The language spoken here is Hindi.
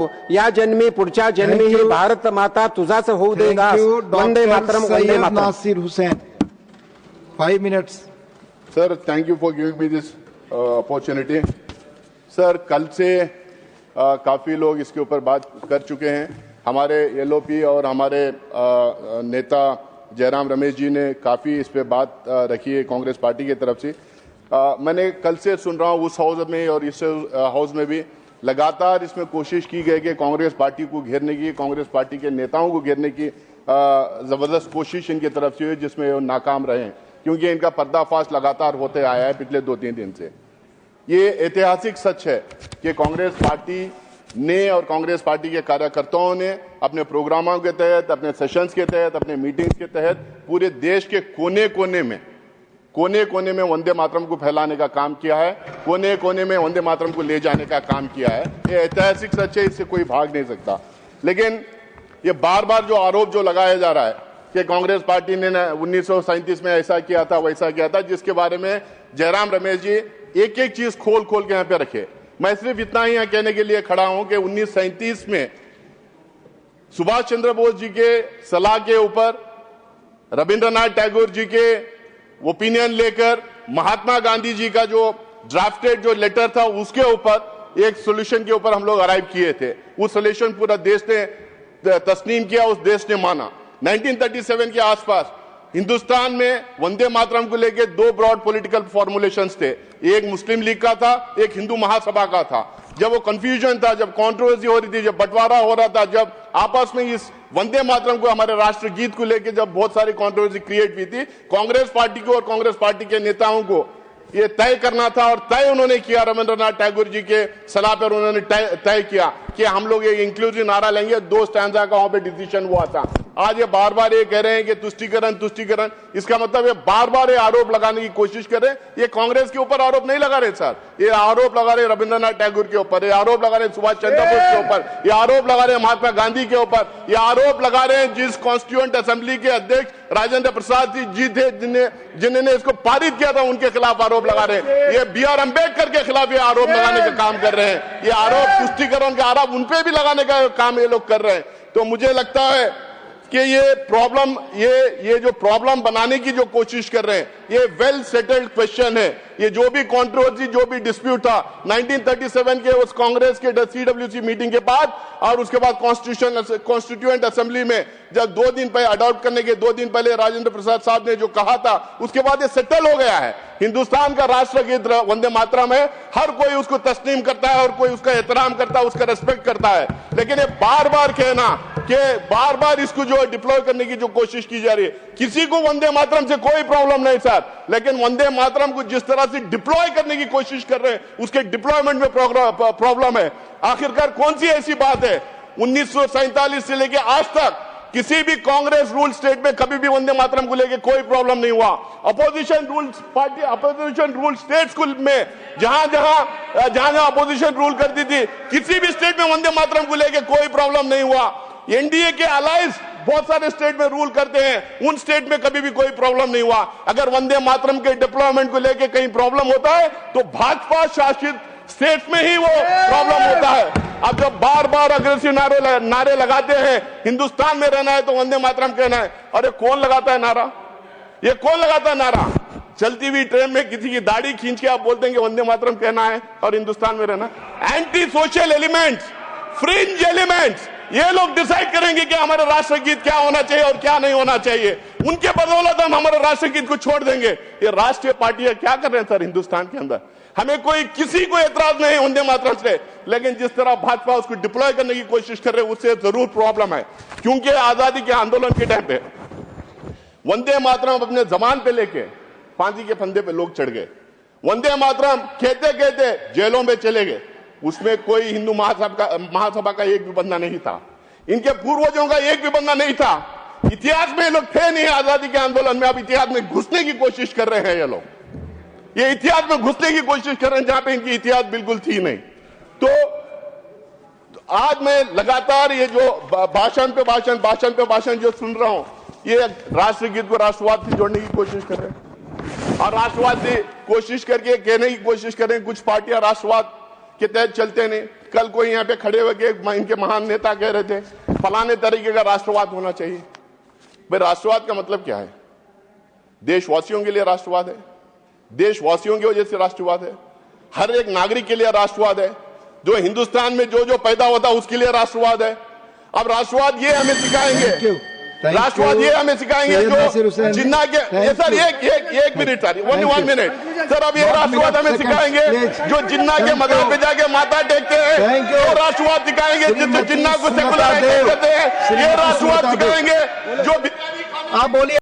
या जन्मी पुढच्या जन्मी ही भारत माता तुझाच होऊ दे दास. Vande Mataram, Vande Mataram. Nasir Hussain, 5 minutes. Sir, thank you for giving me this opportunity. Sir, कल से काफी लोग इसके ऊपर बात कर चुके हैं. हमारे एलओपी और हमारे नेता जयराम रमेश जी ने काफी इस पे बात रखी है कांग्रेस पार्टी की तरफ से. मैंने कल से सुन रहा हूँ उस हाउस में और इस हाउस में भी लगातार इसमें कोशिश की गई कि कांग्रेस पार्टी को घेरने की, कांग्रेस पार्टी के नेताओं को घेरने की जबरदस्त कोशिश इनकी तरफ से हुई, जिसमें वो नाकाम रहे हैं क्योंकि इनका पर्दाफाश लगातार होते आया है पिछले 2-3 दिन से. ये ऐतिहासिक सच है कि कांग्रेस पार्टी ने और कांग्रेस पार्टी के कार्यकर्ताओं ने अपने प्रोग्रामों के तहत, अपने सेशंस के तहत, अपने मीटिंग्स के तहत पूरे देश के कोने कोने में वंदे मातरम को फैलाने का काम किया है, कोने कोने में वंदे मातरम को ले जाने का काम किया है. ये ऐतिहासिक सच है, इससे कोई भाग नहीं सकता. लेकिन ये बार बार जो आरोप जो लगाया जा रहा है कि कांग्रेस पार्टी ने 1937 में ऐसा किया था, वैसा किया था, जिसके बारे में जयराम रमेश जी एक एक चीज खोल खोल के यहाँ पे रखे. मैं सिर्फ इतना ही यहाँ कहने के लिए खड़ा हूं कि 1937 में सुभाष चंद्र बोस जी के सलाह के ऊपर, रविंद्रनाथ टैगोर जी के ओपिनियन लेकर, महात्मा गांधी जी का जो ड्राफ्टेड जो लेटर था उसके ऊपर एक सॉल्यूशन के ऊपर हम लोग अराइव किए थे. उस सॉल्यूशन पूरा देश ने तस्लीम किया, उस देश ने माना. 1937 के आसपास हिंदुस्तान में वंदे मातरम को लेकर 2 ब्रॉड पॉलिटिकल फॉर्मुलेशंस थे. एक मुस्लिम लीग का था, एक हिंदू महासभा का था. जब वो कंफ्यूजन था, जब कंट्रोवर्सी हो रही थी, जब बंटवारा हो रहा था, जब आपस में इस वंदे मातरम को, हमारे राष्ट्रगीत को लेकर जब बहुत सारी कंट्रोवर्सी क्रिएट हुई थी, कांग्रेस पार्टी को और कांग्रेस पार्टी के नेताओं को ये तय करना था और तय उन्होंने किया. रविंद्रनाथ टैगोर जी के सलाह पर उन्होंने तय किया कि हम लोग ये इंक्लूसिव नारा लेंगे. 2 स्टैंजा का वहां पे डिसीजन हुआ था. आज ये बार बार ये कह रहे हैं कि तुष्टीकरण, इसका मतलब ये बार बार ये आरोप लगाने की कोशिश कर रहे हैं. ये कांग्रेस के ऊपर आरोप नहीं लगा रहे सर, ये आरोप लगा रहे रविंद्रनाथ टैगोर के ऊपर, ये आरोप लगा रहे सुभाष चंद्र बोस के ऊपर, ये आरोप लगा रहे महात्मा गांधी के ऊपर, ये आरोप लगा रहे हैं जिस कॉन्स्टिट्यूएंट असेंबली के अध्यक्ष राजेंद्र प्रसाद जी थे, जिन्होंने इसको पारित किया था, उनके खिलाफ आरोप लगा रहे हैं. ये BR अम्बेडकर के खिलाफ ये आरोप लगाने का काम कर रहे हैं. ये आरोप तुष्टीकरण के आरोप उनपे भी लगाने का काम ये लोग कर रहे हैं. तो मुझे लगता है कि ये प्रॉब्लम, ये जो प्रॉब्लम बनाने की जो कोशिश कर रहे हैं, ये वेल सेटल्ड क्वेश्चन है. ये जो भी कंट्रोवर्सी, जो भी डिस्प्यूट था 1937 के उस कांग्रेस के CWC मीटिंग के बाद और उसके बाद कॉन्स्टिट्यूएंट असेंबली में जब 2 दिन पहले अडॉप्ट करने के 2 दिन पहले राजेंद्र प्रसाद साहब ने जो कहा था, उसके बाद ये सेटल हो गया है. हिंदुस्तान का राष्ट्रगीत वंदे मातरम है. हर कोई उसको तस्लीम करता है और कोई उसका एहतराम करता है, उसका रेस्पेक्ट करता है. लेकिन ये बार बार कहना कि बार बार इसको जो डिप्लॉय करने की जो कोशिश की जा रही है, किसी को वंदे मातरम से कोई प्रॉब्लम नहीं सर, लेकिन वंदे मातरम को जिस तरह से डिप्लॉय करने की कोशिश कर रहे हैं, उसके डिप्लॉयमेंट में प्रॉब्लम है. आखिरकार कौन सी ऐसी बात है 1947 से लेकर आज तक किसी भी कांग्रेस रूल स्टेट में कभी भी वंदे मातरम को लेकर कोई प्रॉब्लम नहीं हुआ. अपोजिशन रूल स्टेट्स में जहां अपोजिशन रूल करती थी, किसी भी स्टेट में वंदे मातरम को लेकर कोई प्रॉब्लम नहीं हुआ. एनडीए के अलायंस बहुत सारे स्टेट में रूल करते हैं, उन स्टेट में कभी भी कोई प्रॉब्लम नहीं हुआ. अगर वंदे मातरम के डिप्लॉयमेंट को लेकर कहीं प्रॉब्लम होता है तो भाजपा शासित स्टेट में ही वो प्रॉब्लम होता है. अब जब बार बार अग्रेसिव नारे लगाते हैं, हिंदुस्तान में रहना है तो वंदे मातरम कहना है. अरे कौन लगाता है नारा? ये कौन लगाता है नारा? चलती हुई ट्रेन में किसी की दाढ़ी खींच के आप बोलते हैं कि वंदे मातरम कहना है और हिंदुस्तान में रहना. Anti social elements, fringe elements, ये लोग डिसाइड करेंगे कि हमारा राष्ट्रगीत क्या होना चाहिए और क्या नहीं होना चाहिए. उनके बदौलत हम हमारे राष्ट्रगीत को छोड़ देंगे. ये राष्ट्रीय पार्टियां क्या कर रहे हैं सर हिंदुस्तान के अंदर? हमें किसी को एतराज नहीं वंदे मातरम से, लेकिन जिस तरह भाजपा उसको डिप्लॉय करने की कोशिश कर रहे हैं, उससे जरूर प्रॉब्लम है. क्योंकि आजादी के आंदोलन के टाइम पे वंदे मातरम अपने जबान पे लेके फांसी के फंदे पे लोग चढ़ गए. वंदे मातरम कहते कहते जेलों में चले गए. उसमें कोई हिंदू महासभा का एक भी बंदा नहीं था, इनके पूर्वजों का एक भी बंदा नहीं था. इतिहास में ये लोग थे नहीं आजादी के आंदोलन में. अब इतिहास में घुसने की कोशिश कर रहे हैं ये लोग. ये इतिहास में घुसने की कोशिश कर रहे हैं जहां पे इनकी इतिहास बिल्कुल थी नहीं. तो आज मैं लगातार ये जो भाषण पे भाषण जो सुन रहा हूं, ये राष्ट्रगीत को राष्ट्रवाद से जोड़ने की कोशिश कर रहे हैं और राष्ट्रवाद से कोशिश करके कहने की कोशिश कर रहे हैं कुछ पार्टियां राष्ट्रवाद के तहत चलते नहीं. कल कोई यहाँ पे खड़े होकर इनके महान नेता कह रहे थे फलाने तरीके का राष्ट्रवाद होना चाहिए। भाई राष्ट्रवाद का मतलब क्या है? देशवासियों के लिए राष्ट्रवाद है, देशवासियों की वजह से राष्ट्रवाद है, हर एक नागरिक के लिए राष्ट्रवाद है, जो हिंदुस्तान में जो जो पैदा होता है उसके लिए राष्ट्रवाद है। अब राष्ट्रवाद ये हमें सिखाएंगे, राष्ट्रवाद ये हमें सिखाएंगे जो जिन्ना के सर एक मिनट सर, 1 मिनट सर, अब ये राष्ट्रवाद हमें सिखाएंगे जो जिन्ना के मजार पे जाके माथा टेकते हैं, वो राष्ट्रवाद सिखाएंगे जो जिन्ना को सेकुलराइज करते हैं, ये राष्ट्रवाद सिखाएंगे जो आप बोलिए।